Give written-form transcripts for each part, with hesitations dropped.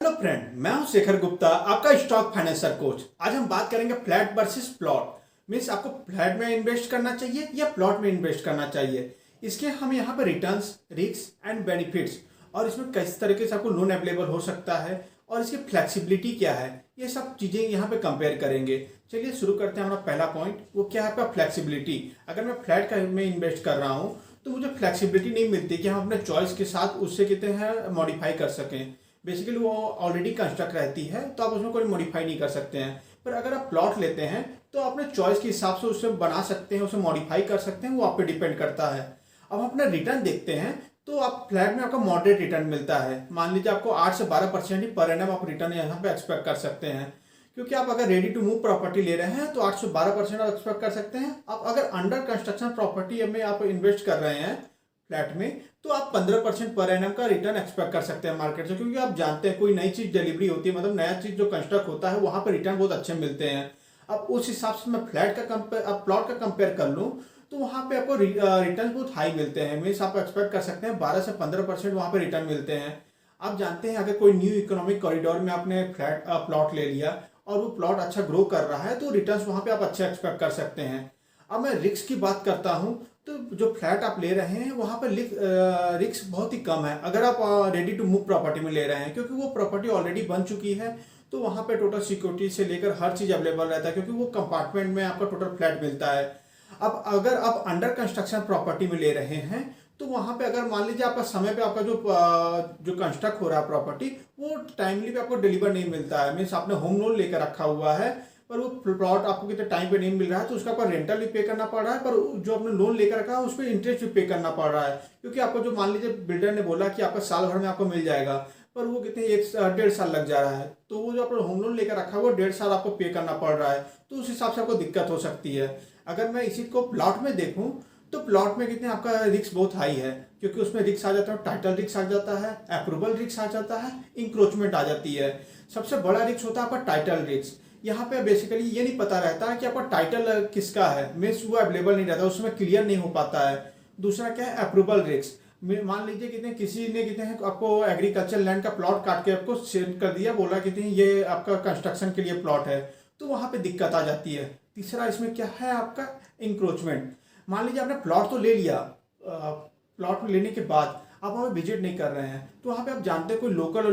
Hello friend, मैं हूं शेखर गुप्ता, आपका स्टॉक फाइनेंसर कोच। आज हम बात करेंगे फ्लैट वर्सेस प्लॉट। मीन्स आपको फ्लैट में इन्वेस्ट करना चाहिए या प्लॉट में इन्वेस्ट करना चाहिए। इसके हम यहाँ पर रिटर्न्स, रिस्क एंड बेनिफिट्स और इसमें किस तरीके से आपको लोन अवेलेबल हो सकता है और इसकी फ्लेक्सिबिलिटी क्या है, ये सब चीज़ें यहाँ पे कंपेयर करेंगे। चलिए शुरू करते हैं। हमारा पहला पॉइंट वो क्या है, आपका फ्लेक्सिबिलिटी। अगर मैं फ्लैट का में इन्वेस्ट कर रहा हूँ तो मुझे फ्लेक्सिबिलिटी नहीं मिलती कि हम अपने चॉइस के साथ उससे कितने हैं मॉडिफाई कर सकें। बेसिकली वो ऑलरेडी कंस्ट्रक्ट रहती है तो आप उसमें कोई मॉडिफाई नहीं कर सकते हैं। पर अगर आप प्लॉट लेते हैं तो अपने चॉइस के हिसाब से उसे बना सकते हैं, उसे मॉडिफाई कर सकते हैं, वो आप पे डिपेंड करता है। अब हम अपना रिटर्न देखते हैं तो आप फ्लैट में आपका मॉडरेट रिटर्न मिलता है। मान लीजिए आपको 8 से 12% ही पर एनम आप रिटर्न यहाँ पे एक्सपेक्ट कर सकते हैं। क्योंकि आप अगर रेडी टू मूव प्रॉपर्टी ले रहे हैं तो 8 से 12% आप एक्सपेक्ट कर सकते हैं। आप अगर अंडर कंस्ट्रक्शन प्रॉपर्टी में आप इन्वेस्ट कर रहे हैं फ्लैट में तो आप 15% पर एनम का रिटर्न एक्सपेक्ट कर सकते हैं मार्केट से। क्योंकि आप जानते हैं कोई नई चीज डिलीवरी होती है, मतलब नया चीज जो कंस्ट्रक्ट होता है वहां पर रिटर्न बहुत अच्छे मिलते हैं। अब उस हिसाब से मैं फ्लैट का कंपेयर अब प्लॉट का कंपेयर कर लूँ तो वहां पे आपको रिटर्न बहुत हाई मिलते हैं। मीन्स आप एक्सपेक्ट कर सकते हैं 12 से 15% वहां पे रिटर्न मिलते हैं। आप जानते हैं अगर कोई न्यू इकोनॉमिक कॉरिडोर में आपने फ्लैट प्लॉट ले लिया और वो प्लॉट अच्छा ग्रो कर रहा है तो रिटर्न वहां पे आप अच्छे एक्सपेक्ट कर सकते हैं। अब मैं रिस्क की बात करता हूँ तो जो फ्लैट आप ले रहे हैं वहां पर रिस्क बहुत ही कम है अगर आप रेडी टू मूव प्रॉपर्टी में ले रहे हैं। क्योंकि वो प्रॉपर्टी ऑलरेडी बन चुकी है तो वहां पे टोटल सिक्योरिटी से लेकर हर चीज अवेलेबल रहता है। क्योंकि वो कंपार्टमेंट में आपका टोटल फ्लैट मिलता है। अब अगर आप अंडर कंस्ट्रक्शन प्रॉपर्टी में ले रहे हैं तो वहां पे अगर मान लीजिए आपका समय पे आपका जो कंस्ट्रक्ट हो रहा है प्रॉपर्टी वो टाइमली पे आपको डिलीवर नहीं मिलता है। मीन्स आपने होम लोन लेकर रखा हुआ है पर वो प्लॉट आपको कितने टाइम पे नहीं मिल रहा है तो उसका आपको रेंटल भी पे करना पड़ रहा है, पर जो आपने लोन लेकर रखा है उस पर इंटरेस्ट भी पे करना पड़ रहा है। क्योंकि आपको जो मान लीजिए बिल्डर ने बोला कि आपका साल भर में आपको मिल जाएगा पर वो कितने 1 डेढ़ साल लग जा रहा है तो वो जो आपने होम लोन लेकर रखा है वो 1.5 साल आपको पे करना पड़ रहा है। तो उस हिसाब से आपको दिक्कत हो सकती है। अगर मैं इसी को प्लॉट में देखूं तो प्लॉट में कितने आपका रिस्क बहुत हाई है। क्योंकि उसमें रिस्क आ जाता है, टाइटल रिस्क आ जाता है, अप्रूवल रिस्क आ जाता है, इंक्रोचमेंट आ जाती है। सबसे बड़ा रिस्क होता है आपका टाइटल रिस्क। यहाँ पे बेसिकली ये नहीं पता रहता कि आपका टाइटल किसका है, मीन्स वो अवेलेबल नहीं रहता, उसमें क्लियर नहीं हो पाता है। दूसरा क्या है, अप्रूवल रिस्क। मान लीजिए कितने किसी ने कितने आपको एग्रीकल्चर लैंड का प्लॉट काट के आपको सेंड कर दिया, बोला कितने ये आपका कंस्ट्रक्शन के लिए प्लॉट है, तो वहां पे दिक्कत आ जाती है। तीसरा इसमें क्या है आपका इंक्रोचमेंट। मान लीजिए आपने प्लॉट तो ले लिया, प्लॉट लेने के बाद आप वहाँ विजिट नहीं कर रहे हैं तो वहाँ पे आप जानते हैं कोई लोकल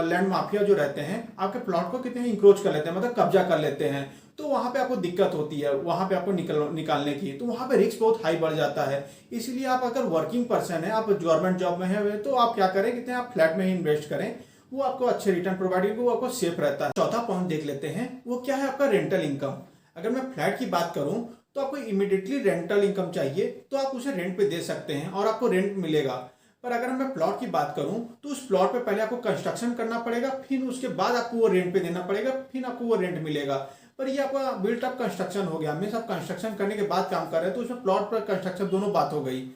लैंड माफिया जो रहते हैं आपके प्लॉट को कितने इंक्रोच कर लेते हैं, मतलब कब्जा कर लेते हैं। तो वहाँ पे आपको दिक्कत होती है वहाँ पे आपको निकालने की, तो वहाँ पे रिस्क बहुत हाई बढ़ जाता है। इसलिए आप अगर वर्किंग पर्सन है, आप गवर्नमेंट जॉब में है तो आप क्या करें, कितने आप फ्लैट में ही इन्वेस्ट करें, वो आपको अच्छे रिटर्न प्रोवाइड करेंगे, वो आपको सेफ रहता है। चौथा पॉइंट देख लेते हैं, वो क्या है आपका रेंटल इनकम। अगर मैं फ्लैट की बात करूं तो आपको इमीडिएटली रेंटल इनकम चाहिए तो आप उसे रेंट पे दे सकते हैं और आपको रेंट मिलेगा। पर अगर मैं प्लॉट की बात करूं तो उस प्लॉट पे पहले आपको कंस्ट्रक्शन करना पड़ेगा, फिर उसके बाद आपको वो रेंट पे देना पड़ेगा, फिर आपको वो रेंट मिलेगा। पर ये आपका बिल्ट अप कंस्ट्रक्शन हो गया, मीन्स आप कंस्ट्रक्शन करने के बाद काम कर रहे हैं तो उसमें प्लॉट पर कंस्ट्रक्शन दोनों बात हो गई।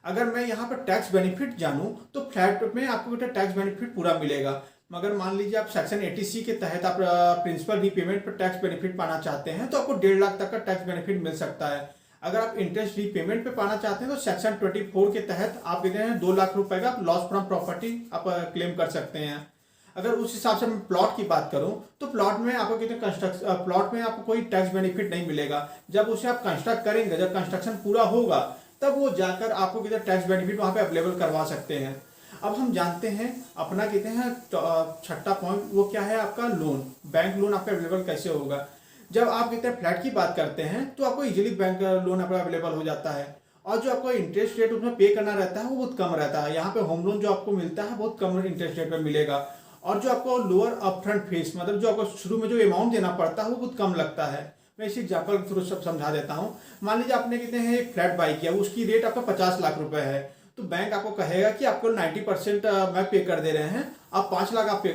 अगर मैं यहाँ पर टैक्स बेनिफिट जानूं तो फ्लैट में आपको बेटा टैक्स बेनिफिट पूरा मिलेगा। मगर मान लीजिए आप सेक्शन 80C के तहत आप प्रिंसिपल रीपेमेंट पर टैक्स बेनिफिट पाना चाहते हैं तो आपको 1.5 लाख तक का टैक्स बेनिफिट मिल सकता है। अगर आप इंटरेस्ट रीपेमेंट पे पाना चाहते हैं तो सेक्शन 24 के तहत आप कहते हैं 2 लाख रुपए का लॉस फ्रॉम प्रॉपर्टी आप क्लेम कर सकते हैं। अगर उस हिसाब से मैं प्लॉट की बात करूं तो प्लॉट में आपको कितने प्लॉट में आपको कोई टैक्स बेनिफिट नहीं मिलेगा। जब उसे आप कंस्ट्रक्ट करेंगे, जब कंस्ट्रक्शन पूरा होगा तब वो जाकर आपको कितने टैक्स बेनिफिट वहां पे अवेलेबल करवा सकते हैं। अब हम जानते हैं अपना कहते हैं छठा पॉइंट, वो क्या है आपका लोन। बैंक लोन आपका अवेलेबल कैसे होगा। जब आप कहते हैं फ्लैट की बात करते हैं तो आपको इजीली बैंक लोन आपका अवेलेबल हो जाता है और जो आपको इंटरेस्ट रेट उसमें पे करना रहता है वो बहुत कम रहता है। यहाँ पे होम लोन जो आपको मिलता है बहुत कम इंटरेस्ट रेट में मिलेगा और जो आपको लोअर अपफ्रंट फीस, मतलब जो आपको शुरू में जो अमाउंट देना पड़ता है वो बहुत कम लगता है। मैं इसी एग्जाम्पल के थ्रू सब समझा देता हूँ। मान लीजिए आपने कितने हैं एक फ्लैट बाई किया, उसकी रेट आपका 50 लाख रुपए है तो बैंक आपको कहेगा कि आपको 90% मैं पे कर दे रहे हैं, आप 5 लाख आप पे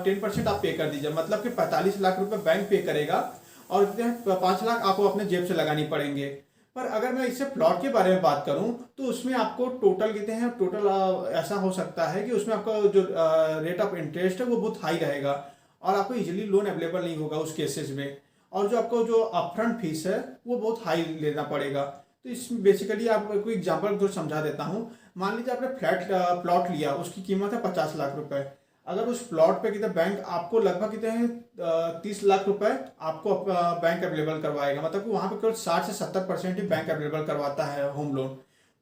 10% आप पे कर दीजिए, मतलब कि 45 लाख रुपए बैंक पे करेगा और 5 लाख आपको अपने जेब से लगानी पड़ेंगे। पर अगर मैं इससे प्लॉट के बारे में बात करूं तो उसमें आपको टोटल कहते हैं टोटल ऐसा हो सकता है कि उसमें आपका जो रेट ऑफ इंटरेस्ट है वो बहुत हाई रहेगा और आपको इजीली लोन अवेलेबल नहीं होगा उस केसेस में। और जो आपको जो अपफ्रंट फीस है वो बहुत हाई लेना पड़ेगा। तो इसमें बेसिकली आपको एग्जाम्पल जो समझा देता हूँ। मान लीजिए आपने फ्लैट प्लॉट लिया, उसकी कीमत है 50 लाख रुपए। अगर उस प्लॉट पे कितने बैंक आपको लगभग कितने हैं 30 लाख रुपए आपको बैंक अवेलेबल करवाएगा, मतलब कि वहाँ पे केवल 60 से 70% ही बैंक अवेलेबल करवाता है होम लोन।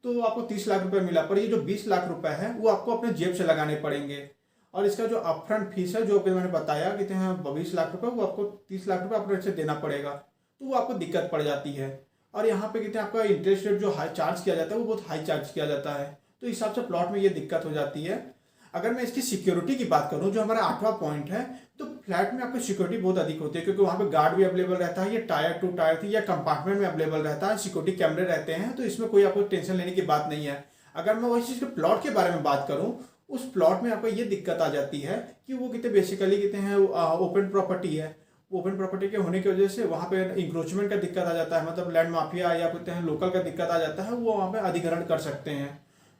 तो आपको 30 लाख रुपए मिला, पर ये जो 20 लाख रुपए है वो आपको अपने जेब से लगाने पड़ेंगे। और इसका जो अपफ्रंट फीस है जो कि मैंने बताया कितने हैं 20 लाख रुपए, वो आपको 30 लाख रुपए अपने से देना पड़ेगा। तो वो आपको दिक्कत पड़ जाती है। और यहाँ पे कितने आपका इंटरेस्ट रेट जो हाई चार्ज किया जाता है वो बहुत हाई चार्ज किया जाता है। तो इस हिसाब से प्लॉट में ये दिक्कत हो जाती है। अगर मैं इसकी सिक्योरिटी की बात करूं जो हमारा 8वां पॉइंट है, तो फ्लैट में आपको सिक्योरिटी बहुत अधिक होती है, क्योंकि वहां पे गार्ड भी अवेलेबल रहता है, ये टायर टू टायर थी या कंपार्टमेंट में अवेलेबल रहता है, सिक्योरिटी कैमरे रहते हैं, तो इसमें कोई आपको टेंशन लेने की बात नहीं है। अगर मैं वही चीज़ के प्लॉट के बारे में बात करूं, उस प्लॉट में आपको ये दिक्कत आ जाती है कि वो कितने बेसिकली कितने हैं ओपन प्रॉपर्टी है। ओपन प्रॉपर्टी के होने की वजह से वहाँ पे इंक्रोचमेंट का दिक्कत आ जाता है, मतलब लैंड माफिया या कहते हैं लोकल का दिक्कत आ जाता है, वो वहाँ पे अधिग्रहण कर सकते हैं।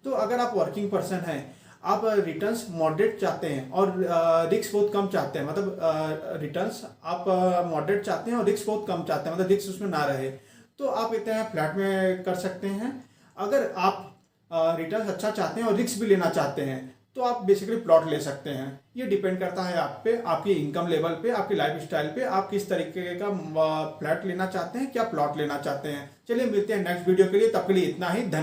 तो अगर आप वर्किंग पर्सन हैं, आप रिटर्न्स मॉडरेट चाहते हैं और रिस्क बहुत कम चाहते हैं, मतलब रिटर्न्स आप मॉडरेट चाहते हैं और रिस्क बहुत कम चाहते हैं, मतलब रिस्क उसमें ना रहे, तो आप कहते हैं फ्लैट में कर सकते हैं। अगर आप रिटर्न्स अच्छा चाहते हैं और रिस्क भी लेना चाहते हैं तो आप बेसिकली प्लॉट ले सकते हैं। ये डिपेंड करता है आप पे, आपकी इनकम लेवल पे, आपकी लाइफ स्टाइल पे, आप किस तरीके का फ्लैट लेना चाहते हैं, क्या प्लॉट लेना चाहते हैं। चलिए मिलते हैं नेक्स्ट वीडियो के लिए, तब के लिए इतना ही। धन्यवाद।